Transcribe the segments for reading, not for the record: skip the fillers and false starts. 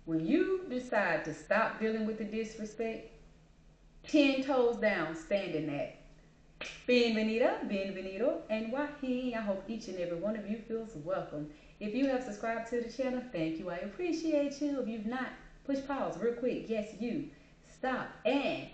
When you decide to stop dealing with the disrespect, 10 toes down, stand in that. Bienvenida, bienvenido, and wahin. I hope each and every one of you feels welcome. If you have subscribed to the channel, thank you. I appreciate you. If you've not, push pause real quick. Yes, you. Stop and...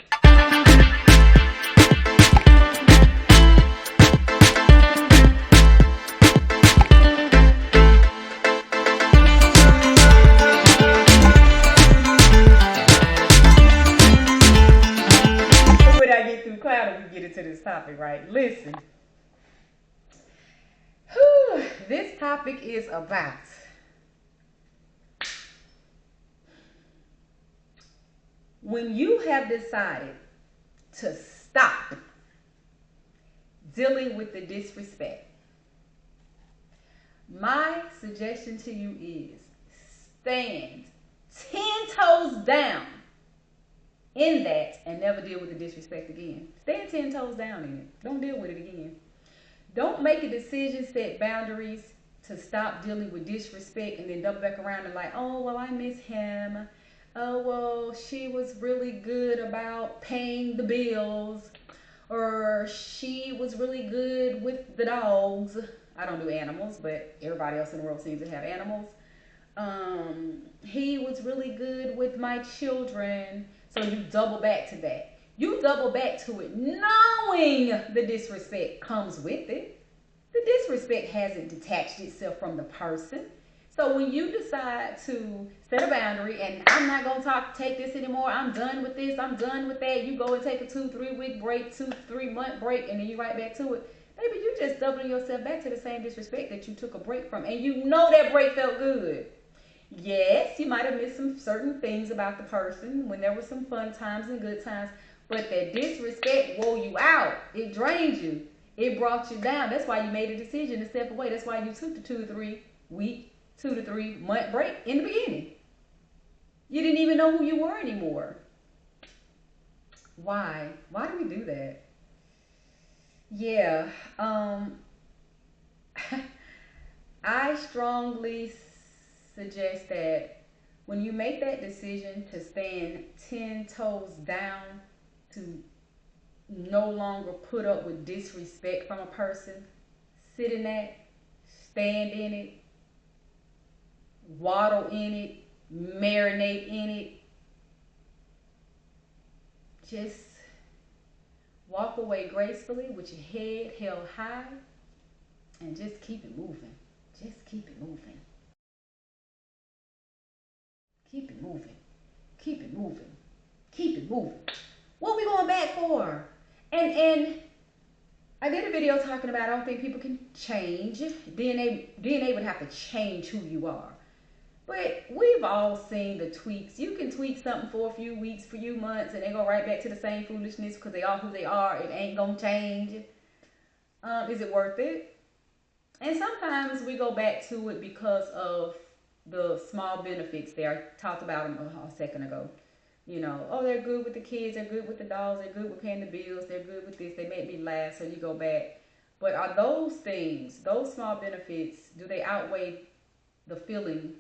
to this topic, right? Listen. This topic is about when you have decided to stop dealing with the disrespect. My suggestion to you is stand 10 toes down in that and never deal with the disrespect again. Stand 10 toes down in it. Don't deal with it again. Don't make a decision, set boundaries to stop dealing with disrespect and then double back around and like, oh, well, I miss him. Oh, well, she was really good about paying the bills. Or she was really good with the dogs. I don't do animals, but everybody else in the world seems to have animals. He was really good with my children. So you double back to that. You double back to it knowing the disrespect comes with it. The disrespect hasn't detached itself from the person. So when you decide to set a boundary and I'm not going to take this anymore, I'm done with this, I'm done with that, you go and take a 2-3 week break, 2-3 month break, and then you right back to it. Baby, you just doubling yourself back to the same disrespect that you took a break from. And you know that break felt good. Yes, you might have missed some certain things about the person when there were some fun times and good times, but that disrespect wore you out. It drained you. It brought you down. That's why you made a decision to step away. That's why you took the 2-3 week, 2-3 month break in the beginning. You didn't even know who you were anymore. Why? Why do we do that? Yeah. I strongly suggest that when you make that decision to stand 10 toes down, to no longer put up with disrespect from a person, sit in that, stand in it, waddle in it, marinate in it. Just walk away gracefully with your head held high and just keep it moving. Just keep it moving. Keep it moving. Keep it moving. Keep it moving. What we going back for? And I did a video talking about I don't think people can change. DNA would have to change who you are. But we've all seen the tweaks. You can tweak something for a few weeks, few months, and they go right back to the same foolishness because they are who they are. It ain't gonna change. Is it worth it? And sometimes we go back to it because of the small benefits there. I talked about them a second ago. You know, oh, they're good with the kids, they're good with the dogs, they're good with paying the bills, they're good with this, they make me laugh, so you go back. But are those things, those small benefits, do they outweigh the feeling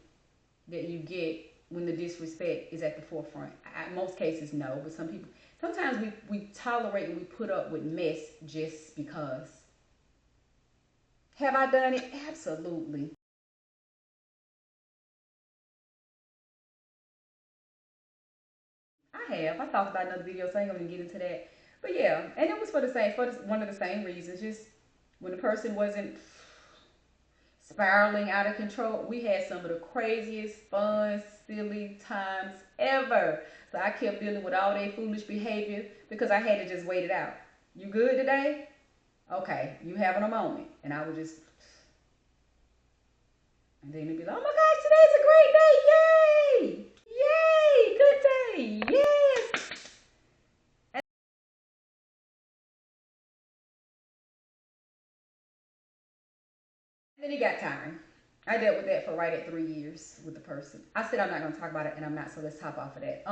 that you get when the disrespect is at the forefront? In most cases, no. But some people, sometimes we tolerate and we put up with mess just because. Have I done it? Absolutely. I have. I talked about another video, so I ain't gonna get into that. But yeah, and it was for one of the same reasons. Just when the person wasn't spiraling out of control, we had some of the craziest, fun, silly times ever. So I kept dealing with all their foolish behavior because I had to just wait it out. You good today? Okay, you having a moment. And I would just, and then it'd be like, oh my gosh, today's a great day. Yay! Yay! Good day. Yes! And then it got tiring. I dealt with that for right at 3 years with the person. I said I'm not gonna talk about it, and I'm not, so let's top off of that.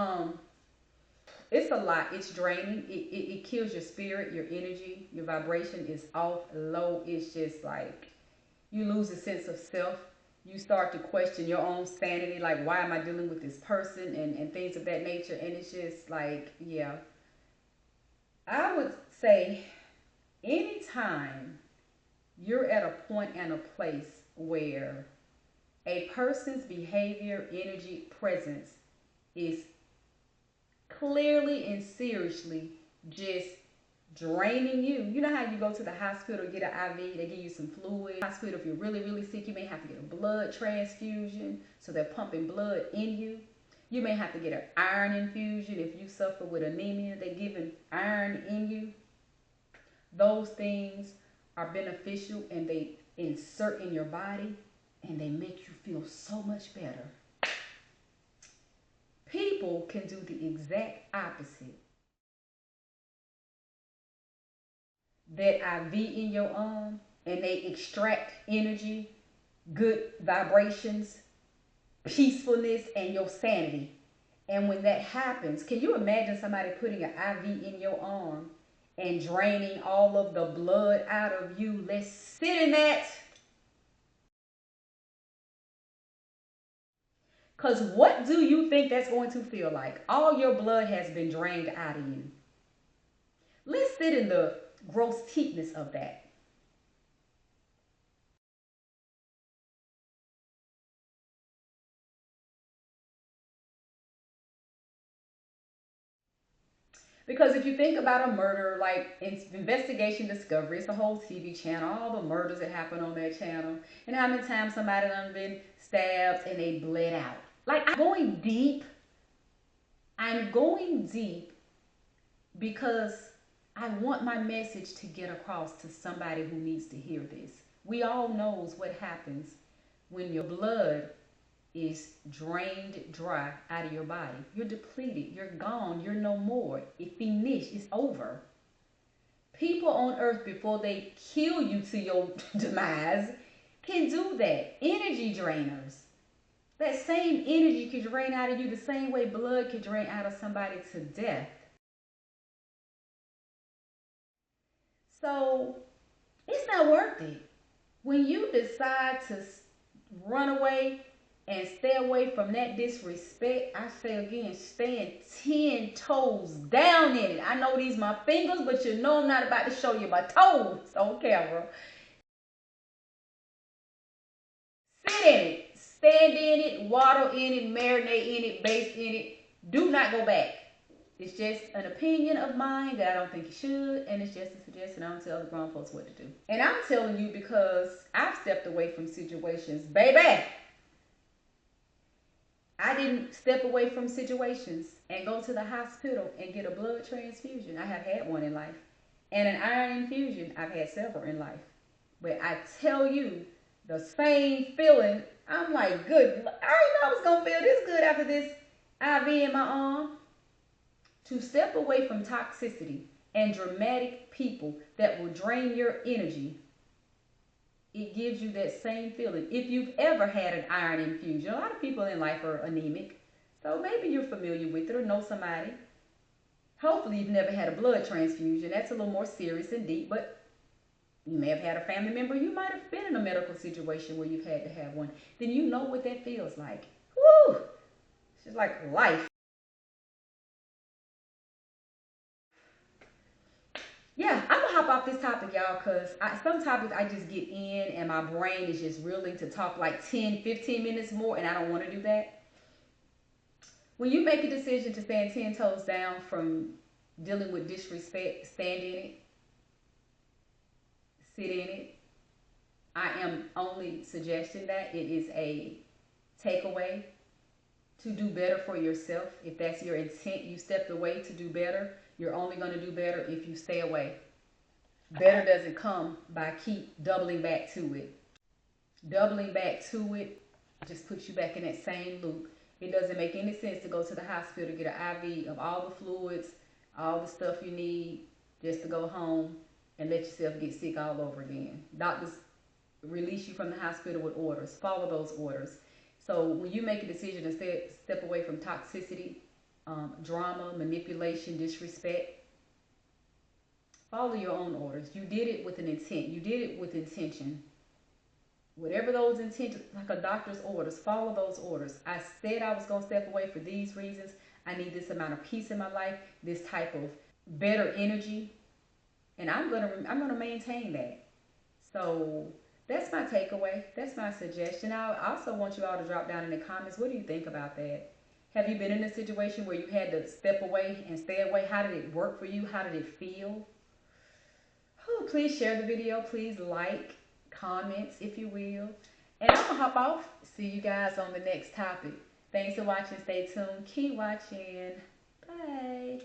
It's a lot. It's draining. It kills your spirit, your energy, your vibration is off, low. It's just like you lose a sense of self. You start to question your own sanity, like, why am I dealing with this person, and things of that nature. And it's just like, yeah, I would say anytime you're at a point and a place where a person's behavior, energy, presence is clearly and seriously just draining you. You know how you go to the hospital, get an IV, they give you some fluid. Hospital, if you're really, really sick, you may have to get a blood transfusion, so they're pumping blood in you. You may have to get an iron infusion if you suffer with anemia. They're giving iron in you. Those things are beneficial, and they insert in your body and they make you feel so much better. People can do the exact opposite. That IV in your arm, and they extract energy, good vibrations, peacefulness, and your sanity. And when that happens, can you imagine somebody putting an IV in your arm and draining all of the blood out of you? Let's sit in that. Because what do you think that's going to feel like? All your blood has been drained out of you. Let's sit in the grotesqueness of that. Because if you think about a murder, like Investigation Discovery, it's a whole TV channel, all the murders that happen on that channel, and how many times somebody done been stabbed and they bled out. Like, I'm going deep because I want my message to get across to somebody who needs to hear this. We all knows what happens when your blood is drained dry out of your body. You're depleted. You're gone. You're no more. It's finished. It's over. People on earth, before they kill you to your demise, can do that. Energy drainers. That same energy can drain out of you the same way blood can drain out of somebody to death. So it's not worth it. When you decide to run away and stay away from that disrespect, I say again, stand 10 toes down in it. I know these my fingers, but you know I'm not about to show you my toes on camera. Sit in it, stand in it, waddle in it, marinate in it, baste in it. Do not go back. It's just an opinion of mine that I don't think you should, and it's just a suggestion. I don't tell the grown folks what to do. And I'm telling you because I've stepped away from situations, baby. I didn't step away from situations and go to the hospital and get a blood transfusion. I have had one in life. And an iron infusion, I've had several in life. But I tell you, the same feeling, I'm like, good. I didn't know I was going to feel this good after this IV in my arm. To step away from toxicity and dramatic people that will drain your energy, it gives you that same feeling. If you've ever had an iron infusion, a lot of people in life are anemic, so maybe you're familiar with it or know somebody. Hopefully you've never had a blood transfusion. That's a little more serious and deep, but you may have had a family member. You might have been in a medical situation where you've had to have one. Then you know what that feels like. Woo! It's just like life. Yeah, I'm gonna hop off this topic, y'all, because some topics I just get in and my brain is just willing to talk like 10, 15 minutes more, and I don't want to do that. When you make a decision to stand 10 toes down from dealing with disrespect, stand in it, sit in it. I am only suggesting that it is a takeaway to do better for yourself. If that's your intent, you stepped away to do better. You're only going to do better if you stay away. Better doesn't come by keep doubling back to it. Doubling back to it just puts you back in that same loop. It doesn't make any sense to go to the hospital to get an IV of all the fluids, all the stuff you need, just to go home and let yourself get sick all over again. Doctors release you from the hospital with orders. Follow those orders. So when you make a decision to step away from toxicity, drama, manipulation, disrespect, follow your own orders. You did it with an intent. You did it with intention. Whatever those intentions, like a doctor's orders, follow those orders. I said I was going to step away for these reasons. I need this amount of peace in my life, this type of better energy, and I'm gonna maintain that. So that's my takeaway. That's my suggestion. I also want you all to drop down in the comments. What do you think about that? Have you been in a situation where you had to step away and stay away? How did it work for you? How did it feel? Oh, please share the video. Please like, comments, if you will. And I'm gonna hop off. See you guys on the next topic. Thanks for watching. Stay tuned. Keep watching. Bye.